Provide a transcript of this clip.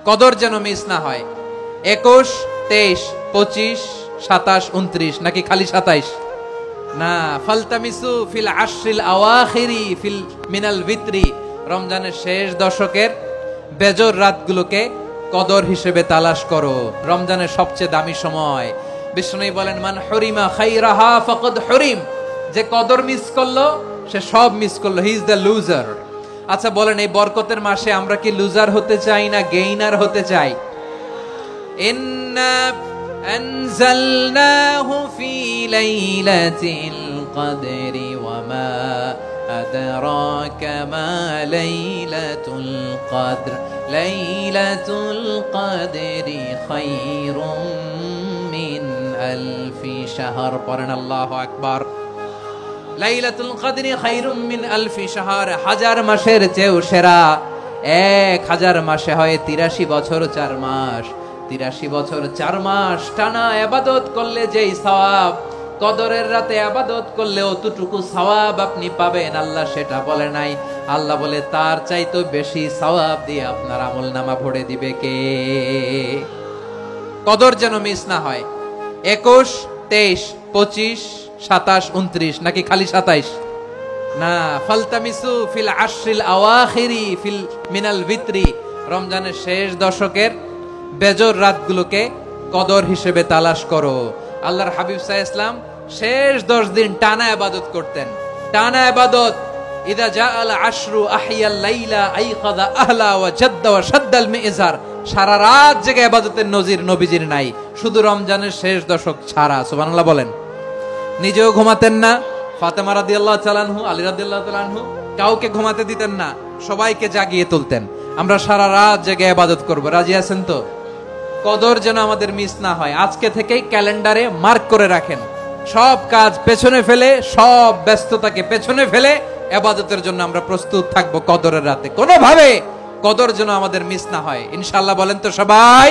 কদর যেন মিস না হয়। 21, 23, 25, 27, 29 নাকি খালি 27? না, ফালতামিসু ফিল আশরিল আওয়াখিরি ফিল মিনাল ভিতরি, রমজানের শেষ দশকের বেজর রাতগুলোকে কদর হিসেবে তালাশ করো। রমজানের সবচেয়ে দামি সময়। বিষ্ণু বলেন, মান হুরিমা খাইরাহা ফাকাদ হুরিম, যে কদর মিস করলো সে সব মিস করলো, হি ইজ দ্য লুজার। আচ্ছা বলেন, এই বরকতের মাসে আমরা কি লুজার হতে চাই না গেইনার হতে চাই? ইন্না আনজালনাহু ফি লাইলাতিল কদরি ওয়া মা আদরাকা মা লাইলাতুল কদর, লাইলাতুল কদরি খায়রুম মিন আলফি শাহর। পড়েন আল্লাহু আকবার। লাইলাতুল কদরি খায়রুম মিন আলফি শাহর, হাজার মাসের চেয়েও সেরা। 1000 মাসে হয় 83 বছর 4 মাস। 83 বছর 4 মাস টানা ইবাদত করলে যেই সওয়াব, কদরের রাতে ইবাদত করলে অতটুকু সওয়াব আপনি পাবেন, আল্লাহ সেটা বলে নাই। আল্লাহ বলে তার চাইতে বেশি সওয়াব দিয়ে আপনার আমলনামা ভরে দিবে কে? কদর যেন মিস না হয়। 21, 23, 25, 27, 29 নাকি খালি 27? না, ফালতামিসু ফিল আশরিল আওয়াখিরি ফিল মিনাল ভিতরি, রমজানের শেষ দশকের বেজর রাতগুলোকে কদর হিসেবে তালাশ করো। আল্লাহর হাবিব সাল্লাল্লাহু আলাইহি ওয়াসাল্লাম শেষ 10 দিন টানা ইবাদত করতেন, টানা ইবাদত। ইদা জাআল আশরু আহিয়াল লাইলা আইকাযা আহলা ওয়া জাদ্দা ওয়া শাদ্দাল মিজার, সারা রাত জেগে ইবাদতের নজির নবীজির নাই, শুধু রমজানের শেষ দশক ছাড়া। সুবহানাল্লাহ বলেন। নিজেও ঘুমাতেন না, ফাতেমা রাদিয়াল্লাহু তাআলা আনহু, আলী রাদিয়াল্লাহু তাআলা আনহু কাউকে ঘুমাতে দিতেন না, সবাইকে জাগিয়ে তুলতেন। আমরা সারা রাত জেগে ইবাদত করব, রাজি আছেন তো? কদর যেন আমাদের মিস না হয়। আজকে থেকেই ক্যালেন্ডারে মার্ক করে রাখেন, সব কাজ পেছনে ফেলে, সব ব্যস্ততাকে পেছনে ফেলে ইবাদতের জন্য আমরা প্রস্তুত থাকবো কদরের রাতে। কোনোভাবে কদর যেন আমাদের মিস না হয়, ইনশাআল্লাহ। বলেন তো সবাই।